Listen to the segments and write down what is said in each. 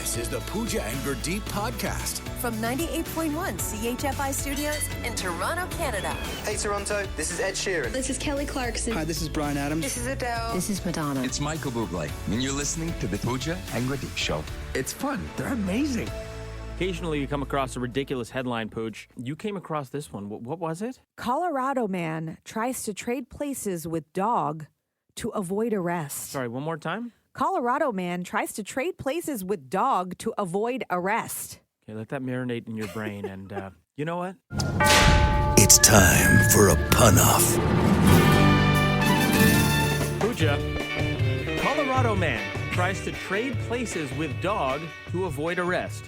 This is the Pooja and Gurdeep podcast. From 98.1 CHFI Studios in Toronto, Canada. Hey Toronto, this is Ed Sheeran. This is Kelly Clarkson. Hi, this is Bryan Adams. This is Adele. This is Madonna. It's Michael Bublé, and you're listening to the Pooja and Gurdeep Show. It's fun. They're amazing. Occasionally you come across a ridiculous headline, Pooch. You came across this one. What was it? Colorado man tries to trade places with dog to avoid arrest. Sorry, one more time? Colorado man tries to trade places with dog to avoid arrest. Okay, let that marinate in your brain. And you know what? It's time for a pun-off. Pooja, Colorado man tries to trade places with dog to avoid arrest.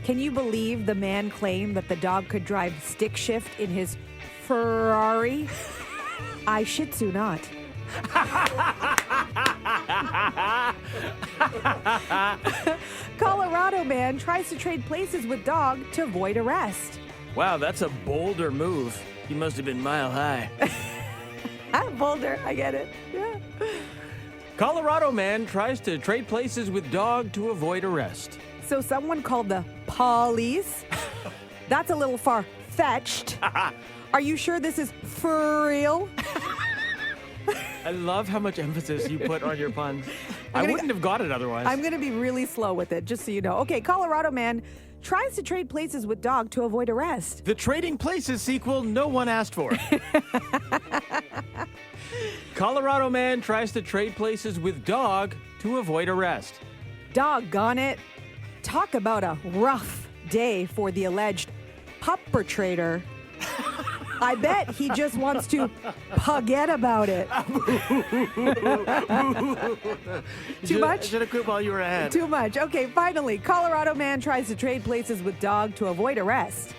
Can you believe the man claimed that the dog could drive stick shift in his Ferrari? I shih tzu not. Colorado man tries to trade places with dog to avoid arrest. Wow, that's a bolder move. He must have been mile high. I'm Boulder. I get it. Yeah. Colorado man tries to trade places with dog to avoid arrest. So someone called the police? That's a little far-fetched. Are you sure this is for real? I love how much emphasis you put on your puns. I wouldn't have got it otherwise. I'm going to be really slow with it, just so you know. Okay, Colorado man tries to trade places with dog to avoid arrest. The Trading Places sequel no one asked for. Colorado man tries to trade places with dog to avoid arrest. Doggone it. Talk about a rough day for the alleged perpetrator. I bet he just wants to forget about it. Too much? Should have quit while you were ahead. Too much. Okay, finally, Colorado man tries to trade places with dog to avoid arrest.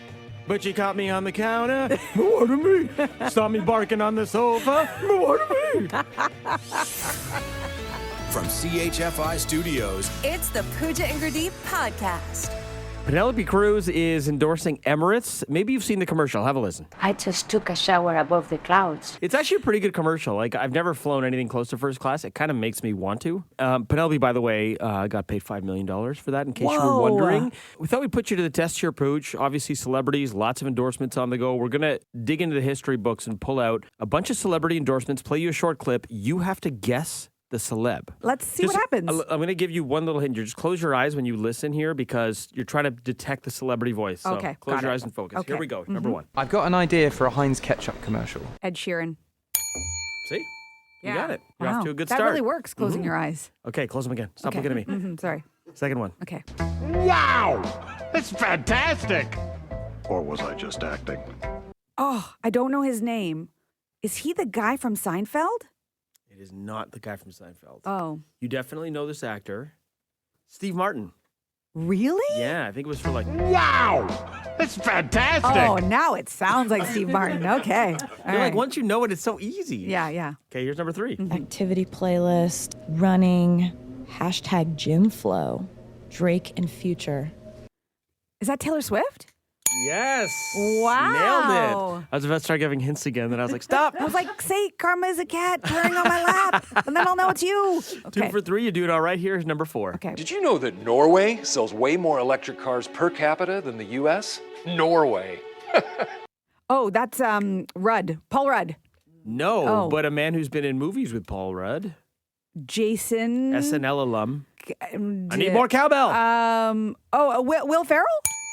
But you caught me on the counter. What of me? Saw me barking on the sofa. What of me? From CHFI Studios, It's the Pooja and Gurdeep podcast. Penelope Cruz is endorsing Emirates. Maybe you've seen the commercial. Have a listen. I just took a shower above the clouds. It's actually a pretty good commercial. Like, I've never flown anything close to first class. It kind of makes me want to. Penelope, by the way, got paid $5 million for that, in case you were wondering. We thought we'd put you to the test here, Pooch. Obviously, celebrities, lots of endorsements on the go. We're going to dig into the history books and pull out a bunch of celebrity endorsements, play you a short clip. You have to guess the celeb. Let's see what happens. I'm going to give you one little hint. You just close your eyes when you listen here because you're trying to detect the celebrity voice. So Okay, close got your it. eyes and focus. Okay. Here we go. Number one. I've got an idea for a Heinz ketchup commercial. Ed Sheeran. See? You Yeah. got it. You're Wow. off to a good That start. really works, closing your eyes. Okay, close them again. Stop Okay. looking at me. Sorry. Second one. Okay. Wow! That's fantastic! Or was I just acting? Oh, I don't know his name. Is he the guy from Seinfeld? It is not the guy from Seinfeld. Oh. You definitely know this actor. Steve Martin. Really? Yeah, I think it was for like... Wow! That's fantastic! Oh, now it sounds like Steve Martin. Okay. All You're like, right. once you know it, it's so easy. Yeah. Okay, here's number 3. Activity playlist, running, hashtag gym flow, Drake and Future. Is that Taylor Swift? Yes. Wow. Nailed it. I was about to start giving hints again, then I was like, stop. I was like, say karma is a cat purring on my lap, and then I'll know it's you. Okay. 2 for 3. You do it all right. Here's number 4. Okay. Did you know that Norway sells way more electric cars per capita than the U.S.? Norway. Oh, that's Rudd. Paul Rudd. No, Oh. but a man who's been in movies with Paul Rudd. Jason. SNL alum. I need more cowbell. Will Ferrell?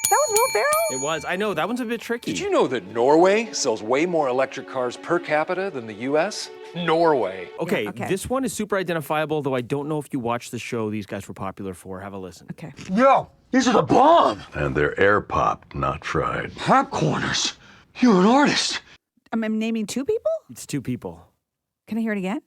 That was Will Ferrell? It was. I know. That one's a bit tricky. Did you know that Norway sells way more electric cars per capita than the U.S.? Norway. Okay, Yeah, okay. this one is super identifiable, though I don't know if you watched the show these guys were popular for. Have a listen. Okay. Yo, these are the bomb! And they're air popped, not fried. Hot corners. You're an artist. I'm naming 2 people? It's 2 people. Can I hear it again?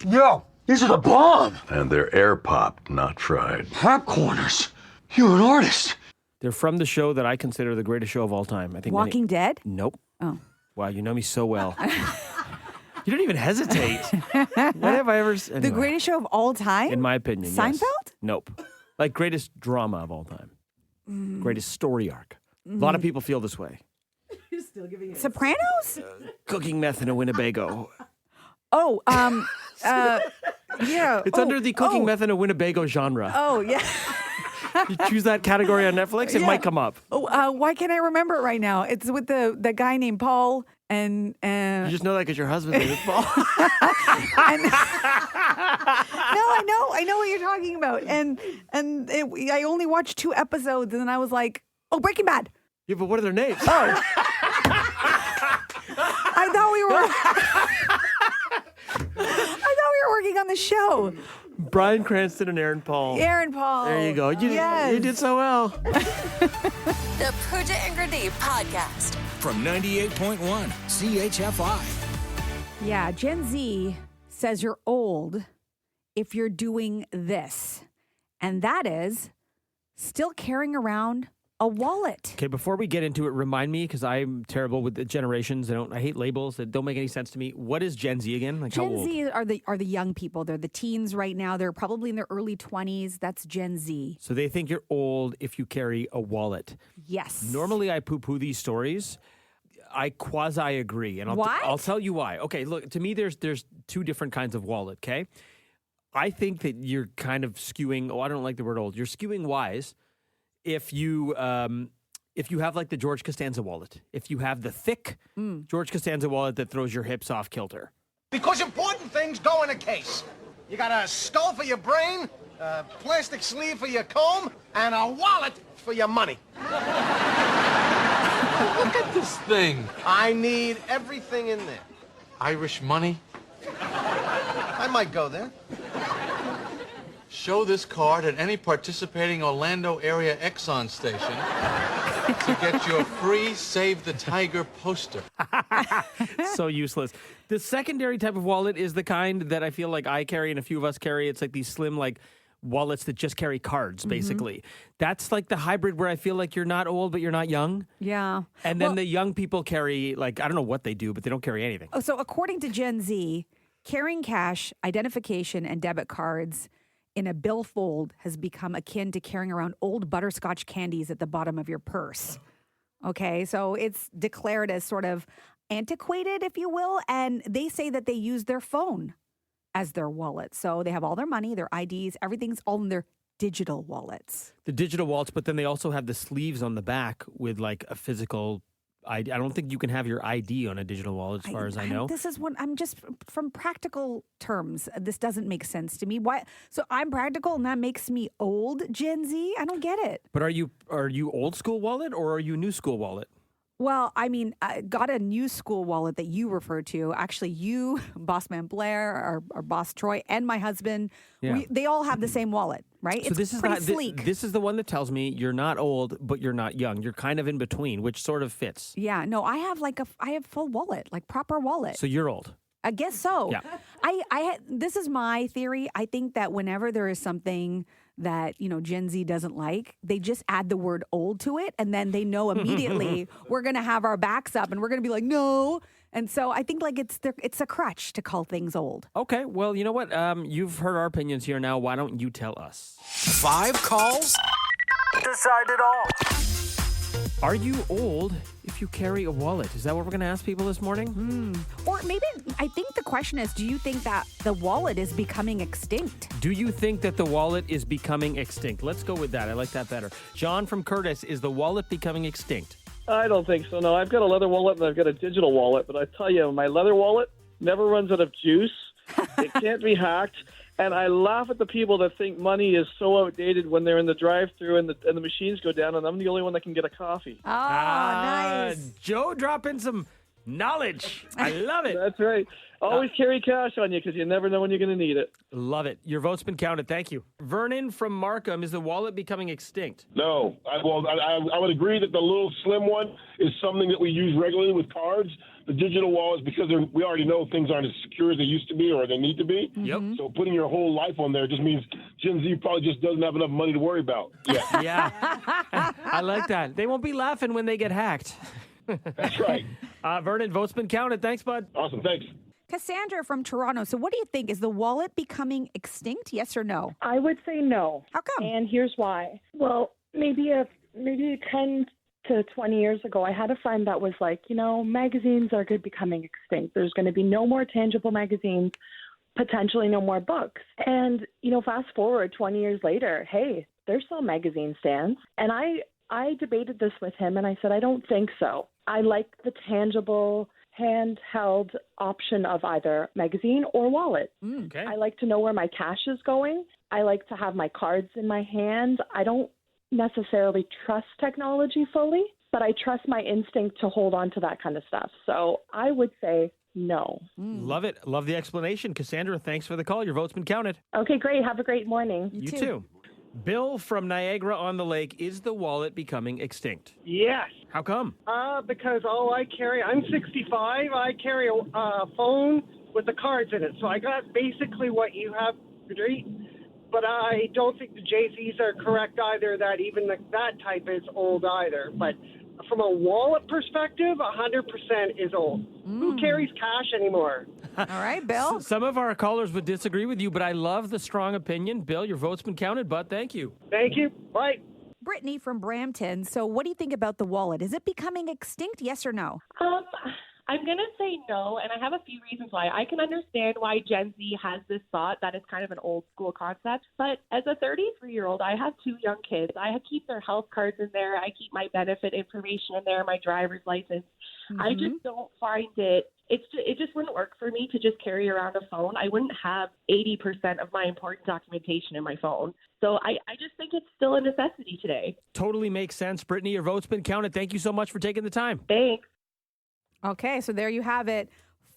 Yo, these are the bomb! And they're air popped, not fried. Hot corners. You're an artist. They're from the show that I consider the greatest show of all time. I think. Walking Dead? Nope. Oh. Wow, you know me so well. You don't even hesitate. What have I ever... Anyway, The greatest show of all time? in my opinion, yes. Seinfeld? Nope. Like, greatest drama of all time. Greatest story arc. A lot of people feel this way. Sopranos? Cooking meth in a Winnebago. Oh, yeah. It's under the cooking meth in a Winnebago genre. Oh, yeah. You choose that category on Netflix, it might come up. Why can't I remember it right now? It's with the guy named Paul and You just know that because your husband's name is Paul. No, I know what you're talking about. And I only watched 2 episodes, and then I was like, oh, Breaking Bad. Yeah, but what are their names? Oh. I thought we were working on the show. Bryan Cranston and Aaron Paul. Aaron Paul. There you go. You did so well. The Pooja and Gurdeep podcast. From 98.1 CHFI. Yeah, Gen Z says you're old if you're doing this. And that is still carrying around a wallet. Okay, before we get into it, remind me, because I'm terrible with the generations. I hate labels that don't make any sense to me. What is Gen Z again? Like, Gen how old? Z are the young people. They're the teens right now. They're probably in their early 20s. That's Gen Z. So they think you're old if you carry a wallet. Yes. Normally I poo-poo these stories. I quasi-agree. And I'll tell you why. Okay, look, to me there's 2 different kinds of wallet, okay? I think that you're kind of skewing, I don't like the word old. You're skewing wise if you have like the George Costanza wallet. If you have the thick George Costanza wallet that throws your hips off kilter. Because important things go in a case. You got a skull for your brain, a plastic sleeve for your comb, and a wallet for your money. Look at this thing. I need everything in there. Irish money. I might go there. Show this card at any participating Orlando area Exxon station to get your free Save the Tiger poster. So useless. The secondary type of wallet is the kind that I feel like I carry and a few of us carry. It's like these slim, like, wallets that just carry cards, basically. That's like the hybrid where I feel like you're not old, but you're not young. Yeah. And then the young people carry, like, I don't know what they do, but they don't carry anything. Oh, so according to Gen Z, carrying cash, identification, and debit cards in a billfold has become akin to carrying around old butterscotch candies at the bottom of your purse. Okay, so it's declared as sort of antiquated, if you will, and they say that they use their phone as their wallet. So they have all their money, their IDs, everything's all in their digital wallets. The digital wallets, but then they also have the sleeves on the back with like a physical ID. I don't think you can have your ID on a digital wallet as far as I know. This is what I'm just, from practical terms, this doesn't make sense to me. Why? So I'm practical and that makes me old, Gen Z? I don't get it. But are you old school wallet or are you new school wallet? Well, I mean, I got a new school wallet that you referred to. Actually, you, Boss Man Blair, our boss Troy, and my husband, they all have the same wallet, right? So it's this is pretty sleek. This is the one that tells me you're not old, but you're not young. You're kind of in between, which sort of fits. Yeah, no, I have full wallet, like proper wallet. So you're old. I guess so. Yeah. This is my theory. I think that whenever there is something that, Gen Z doesn't like, they just add the word old to it, and then they know immediately we're going to have our backs up and we're going to be like, no. And so I think like it's a crutch to call things old. Okay, well, you know what? You've heard our opinions here now. Why don't you tell us? 5 calls? Decide it all. Are you old if you carry a wallet? Is that what we're going to ask people this morning? Or maybe, I think the question is, do you think that the wallet is becoming extinct? Do you think that the wallet is becoming extinct? Let's go with that. I like that better. John from Curtis, is the wallet becoming extinct? I don't think so, no. I've got a leather wallet and I've got a digital wallet, but I tell you, my leather wallet never runs out of juice. It can't be hacked. And I laugh at the people that think money is so outdated when they're in the drive-thru and the machines go down, and I'm the only one that can get a coffee. Oh, nice. Joe dropping some knowledge. I love it. That's right. Always carry cash on you because you never know when you're going to need it. Love it. Your vote's been counted. Thank you. Vernon from Markham, is the wallet becoming extinct? No. I would agree that the little slim one is something that we use regularly with cards. The digital wallets, because we already know things aren't as secure as they used to be or they need to be. Yep. So putting your whole life on there just means Gen Z probably just doesn't have enough money to worry about. Yeah. I like that. They won't be laughing when they get hacked. That's right. Vernon, vote's been counted. Thanks, bud. Awesome. Thanks. Cassandra from Toronto. So what do you think? Is the wallet becoming extinct? Yes or no? I would say no. How come? And here's why. Well, maybe 10 to 20 years ago, I had a friend that was like, magazines are becoming extinct. There's going to be no more tangible magazines, potentially no more books. And, fast forward 20 years later, hey, there's still magazine stands. And I debated this with him, and I said, I don't think so. I like the tangible, handheld option of either magazine or wallet. Okay. I like to know where my cash is going. I like to have my cards in my hand. I don't necessarily trust technology fully, but I trust my instinct to hold on to that kind of stuff. So I would say no. Love it. Love the explanation. Cassandra, thanks for the call. Your vote's been counted. Okay, great. Have a great morning. You too. Bill from Niagara-on-the-Lake, is the wallet becoming extinct? Yes. How come? Because all I carry, I'm 65, I carry a phone with the cards in it. So I got basically what you have, Gurdeep. But I don't think the JZs are correct either, that even that type is old either. But from a wallet perspective, 100% is old. Who carries cash anymore? All right, Bill. Some of our callers would disagree with you, but I love the strong opinion. Bill, your vote's been counted, bud. Thank you. Thank you. Bye. Brittany from Brampton. So what do you think about the wallet? Is it becoming extinct, yes or no? I'm going to say no, and I have a few reasons why. I can understand why Gen Z has this thought that it's kind of an old school concept, but as a 33-year-old, I have 2 young kids. I keep their health cards in there. I keep my benefit information in there, my driver's license. I just don't find it just wouldn't work for me to just carry around a phone. I wouldn't have 80% of my important documentation in my phone. So I just think it's still a necessity today. Totally makes sense. Brittany, your vote's been counted. Thank you so much for taking the time. Thanks. Okay, so there you have it.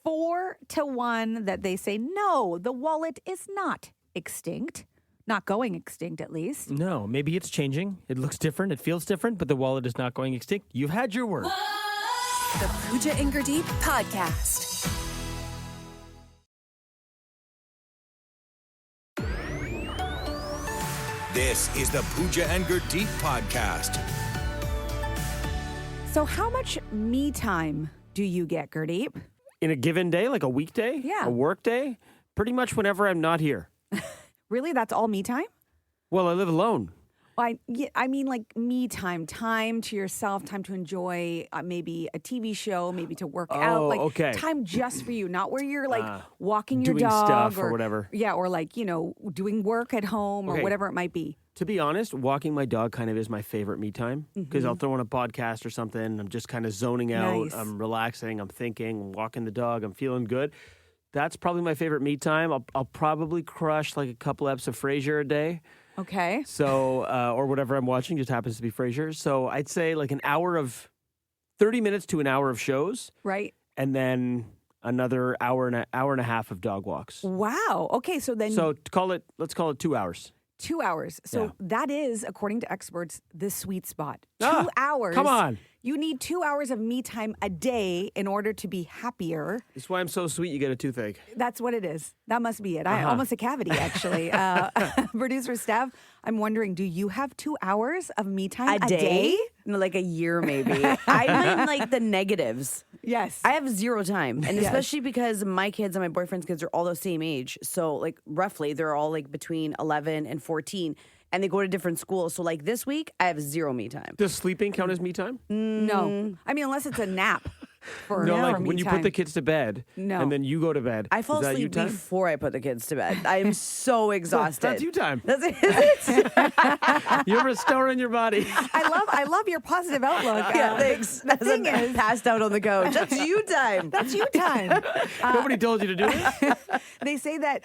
4-1 that they say, no, the wallet is not extinct. Not going extinct, at least. No, maybe it's changing. It looks different. It feels different, but the wallet is not going extinct. You've had your word. The Pooja and Gurdeep Podcast. This is the Pooja and Gurdeep Podcast. So how much me time do you get, Gurdeep? In a given day, like a weekday? Yeah. A work day? Pretty much whenever I'm not here. Really? That's all me time? Well, I live alone. I mean, like me time to yourself, time to enjoy maybe a TV show, maybe to work out. Like okay. Time just for you, not where you're like walking your doing dog stuff or whatever. Yeah, or like, doing work at home or Okay. whatever it might be. To be honest, walking my dog kind of is my favorite me time because I'll throw on a podcast or something. I'm just kind of zoning out. Nice. I'm relaxing. I'm thinking. I'm walking the dog. I'm feeling good. That's probably my favorite me time. I'll probably crush like a couple episodes of Frasier a day. Okay. So, or whatever I'm watching just happens to be Frasier. So I'd say like 30 minutes to an hour of shows. Right. And then another hour and a half of dog walks. Wow. Okay. So then. So let's call it 2 hours. 2 hours. So Yeah. that is, according to experts, the sweet spot. 2 Ah, hours. come on. You need 2 hours of me time a day in order to be happier. That's why I'm so sweet. You get a toothache. That's what it is. That must be it. Almost a cavity, actually. Producer Steph, I'm wondering, do you have 2 hours of me time a day? No, like a year, maybe. I'm in like the negatives. Yes. I have zero time. And Yes. especially because my kids and my boyfriend's kids are all the same age. So, like, roughly, they're all like between 11 and 14. And they go to different schools. So, like, this week, I have zero me time. Does sleeping count as me time? No. I mean, unless it's a nap. For like me when you time. put the kids to bed No. and then you go to bed. I fall is that you asleep time? before I put the kids to bed. I am so exhausted. That's you time. That's it. You're restoring your body. I love your positive outlook. Yeah, thanks. The thing I'm is, passed out on the couch. That's you time. that's you time. Nobody told you to do this. They say that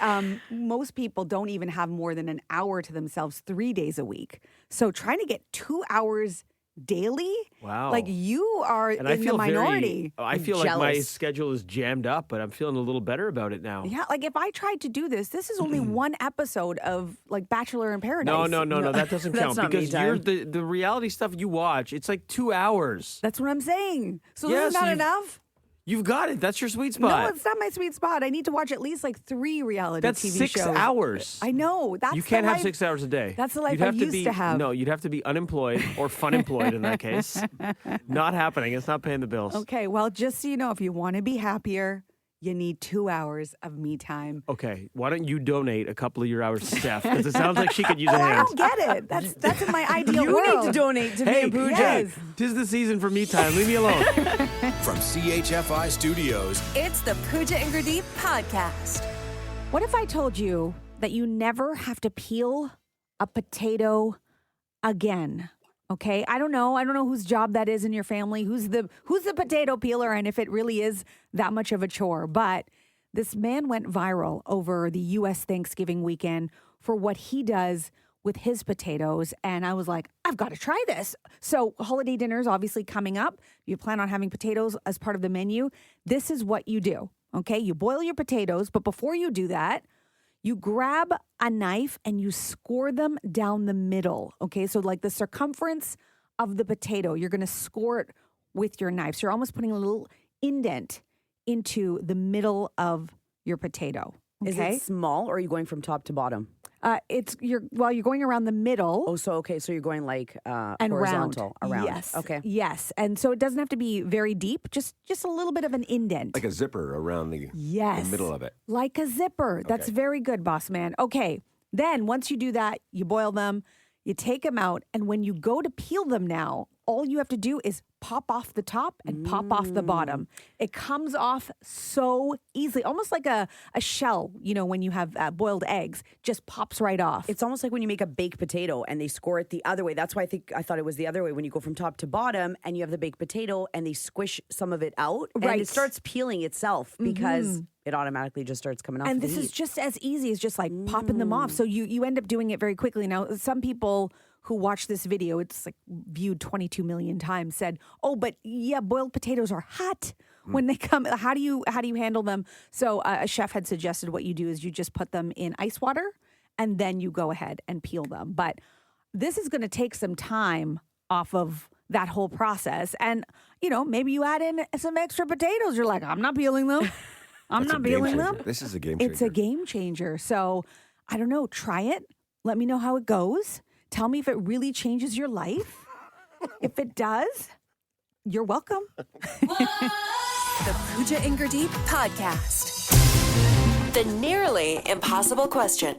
most people don't even have more than an hour to themselves 3 days a week. So trying to get 2 hours daily, Wow. like you are And in the minority. I feel like my jealous. schedule is jammed up, but I'm feeling a little better about it now. Yeah, like if I tried to do this is only one episode of like Bachelor in Paradise. No, that doesn't That's count not me because time. you're the reality stuff you watch. It's like 2 hours. That's what I'm saying. So Yeah, this is so not you've- enough. You've got it. That's your sweet No, spot. it's not my sweet spot. I need to watch at least like 3 reality That's TV 6 shows. hours. I know. That's You can't the have life. 6 hours a day. That's the life You'd I have used be, to have. No, you'd have to be unemployed or fun employed in that case. Not happening. It's not paying the bills. Okay, well, just so you know, if you want to be happier, you need 2 hours of me time. Okay, why don't you donate a couple of your hours to Steph? Because it sounds like she could use a I hand. don't get it. That's in my ideal You world. need to donate to me Hey, and Pooja. hey, 'tis the season for me time. Leave me alone. From CHFI Studios, It's the Pooja and Gurdeep Podcast. What if I told you that you never have to peel a potato again. Okay, I don't know whose job that is in your family, who's the potato peeler, and if it really is that much of a chore. But this man went viral over the U.S. Thanksgiving weekend for what he does with his potatoes, and I was like, I've got to try this. So holiday dinner is obviously coming up. You plan on having potatoes as part of the menu. This is what you do. Okay, you boil your potatoes, but before you do that, you grab a knife and you score them down the middle, okay? So like the circumference of the potato, you're going to score it with your knife. So you're almost putting a little indent into the middle of your potato, okay? Is it small or are you going from top to bottom? You're going around the middle. Oh, so you're going like and horizontal around. Yes. Okay. Yes. And so it doesn't have to be very deep, just a little bit of an indent. Like a zipper around the middle of it. Like a zipper. That's very good, boss man. Okay. Then once you do that, you boil them, you take them out, and when you go to peel them now, all you have to do is pop off the top and pop off the bottom. It comes off so easily, almost like a shell, when you have boiled eggs, just pops right off. It's almost like when you make a baked potato and they score it the other way. That's why I thought it was the other way, when you go from top to bottom and you have the baked potato and they squish some of it out. Right. And it starts peeling itself because it automatically just starts coming off. And this is just as easy as just like popping them off. So you end up doing it very quickly. Now, some people who watched this video, it's like viewed 22 million times, said, "Oh, but yeah, boiled potatoes are hot when they come. How do you handle them?" So a chef had suggested what you do is you just put them in ice water and then you go ahead and peel them. But this is going to take some time off of that whole process. And, maybe you add in some extra potatoes. You're like, I'm not peeling them. I'm not peeling them. This is a game changer. It's a game changer. So I don't know. Try it. Let me know how it goes. Tell me if it really changes your life. If it does, you're welcome. The Pooja and Gurdeep podcast. The nearly impossible question.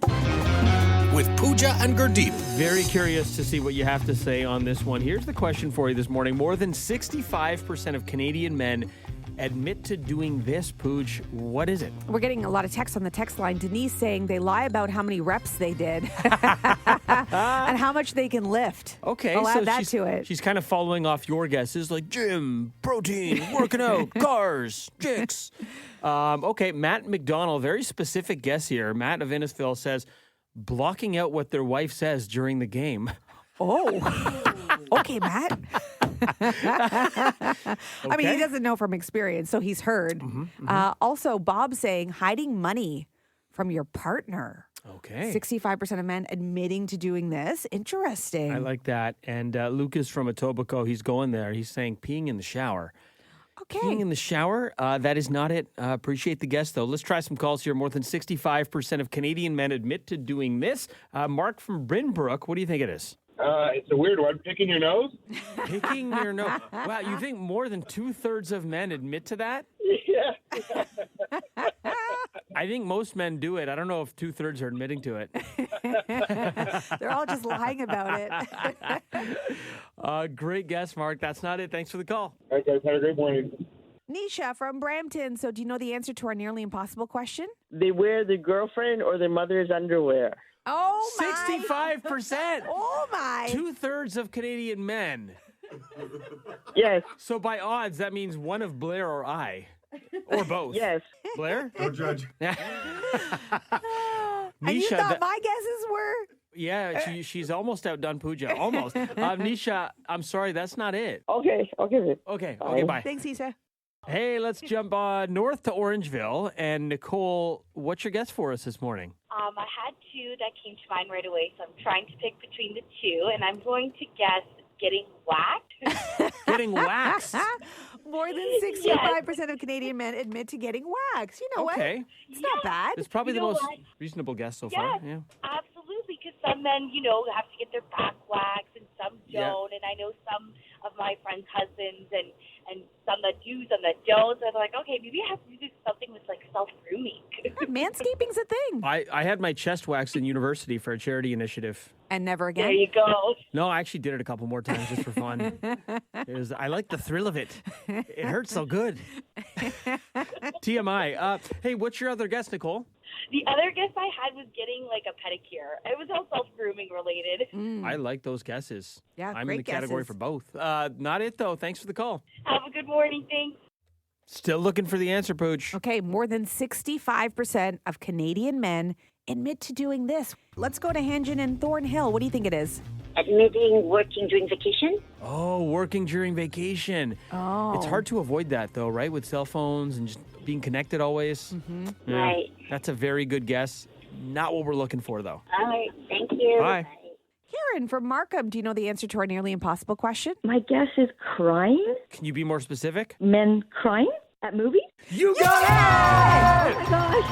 With Pooja and Gurdeep. Very curious to see what you have to say on this one. Here's the question for you this morning. More than 65% of Canadian men admit to doing this, Pooj. What is it? We're getting a lot of texts on the text line. Denise saying they lie about how many reps they did and how much they can lift. Okay. I'll add that to it. She's kind of following off your guesses, like gym, protein, working out, cars, chicks. Okay, Matt McDonald, very specific guess here. Matt of Innisfil says, blocking out what their wife says during the game. Oh, okay, Matt. I mean, he doesn't know from experience, so he's heard. Also, Bob saying hiding money from your partner. Okay. 65% of men admitting to doing this. Interesting. I like that. And Lucas from Etobicoke, he's going there. He's saying peeing in the shower. Okay. Peeing in the shower, that is not it. Appreciate the guess, though. Let's try some calls here. More than 65% of Canadian men admit to doing this. Mark from Brynbrook, what do you think it is? It's a weird one. Picking your nose? Picking your nose. Wow, you think more than 2/3 of men admit to that? Yeah. I think most men do it. I don't know if 2/3 are admitting to it. They're all just lying about it. Great guess, Mark. That's not it. Thanks for the call. All right, guys. Have a great morning. Nisha from Brampton. So do you know the answer to our nearly impossible question? They wear their girlfriend or their mother's underwear. Oh, my. 65%. Oh, my. 2/3 of Canadian men. Yes. So by odds, that means one of Blair or I. Or both. Yes. Blair? No judge. And you thought my guesses were? Yeah, she's almost outdone Pooja. Almost. Nisha, I'm sorry, that's not it. Okay, I'll give it. Okay, bye. Thanks, Nisha. Hey, let's jump north to Orangeville. And Nicole, what's your guess for us this morning? I had two that came to mind right away, so I'm trying to pick between the two, and I'm going to guess getting whacked. Getting waxed? More than 65% of Canadian men admit to getting waxed. You know what? It's not bad. It's probably You the know most what? reasonable guess so Yes, far. Yeah. absolutely, because some men, have to get their back waxed, and some don't, and I know some of my friends' husbands, and some that do, some that don't, so I'm like, okay, maybe I have to do something with, like, self-grooming. Manscaping's a thing. I had my chest waxed in university for a charity initiative. And never again. There you go. No, I actually did it a couple more times just for fun. I like the thrill of it. It hurts so good. TMI. Hey, what's your other guess, Nicole? The other guess I had was getting like a pedicure. It was all self-grooming related. I like those guesses. Yeah, I'm in great the category guesses. for both. Not it, though. Thanks for the call. Have a good morning. Thanks. Still looking for the answer, Pooch. Okay, more than 65% of Canadian men admit to doing this. Let's go to Hanjin and Thornhill. What do you think it is? Admitting working during vacation? Oh, working during vacation. Oh. It's hard to avoid that, though, right? With cell phones and just being connected always. Mm-hmm. Yeah, Right. That's a very good guess. Not what we're looking for, though. All right. Thank you. Bye. Karen from Markham, do you know the answer to our nearly impossible question? My guess is crying. Can you be more specific? Men crying at movies? You got it! Oh my gosh.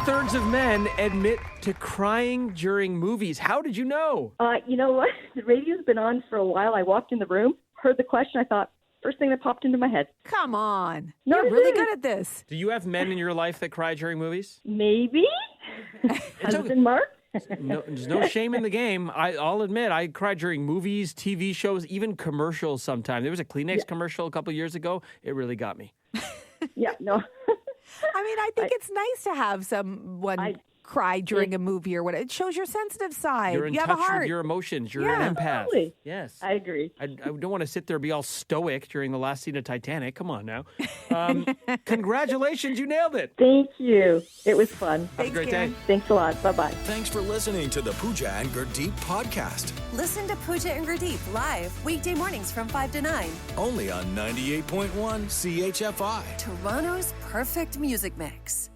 2/3 of men admit to crying during movies. How did you know? You know what? The radio's been on for a while. I walked in the room, heard the question. I thought, first thing that popped into my head. Come on. No, You're really good at this. Do you have men in your life that cry during movies? Maybe. Husband Mark? No, there's no shame in the game. I'll admit, I cry during movies, TV shows, even commercials sometimes. There was a Kleenex commercial a couple years ago. It really got me. Yeah, no. I mean, I think it's nice to have someone cry during a movie or what. It shows your sensitive side. You're in you touch have a heart. with your emotions. You're Yeah, an empath. Totally. Yes. I agree. I don't want to sit there and be all stoic during the last scene of Titanic. Come on now. Congratulations, you nailed it. Thank you. It was fun. Have a great day. Thanks a lot. Bye-bye. Thanks for listening to the Pooja and Gurdeep podcast. Listen to Pooja and Gurdeep live weekday mornings from 5 to 9. Only on 98.1 CHFI. Toronto's perfect music mix.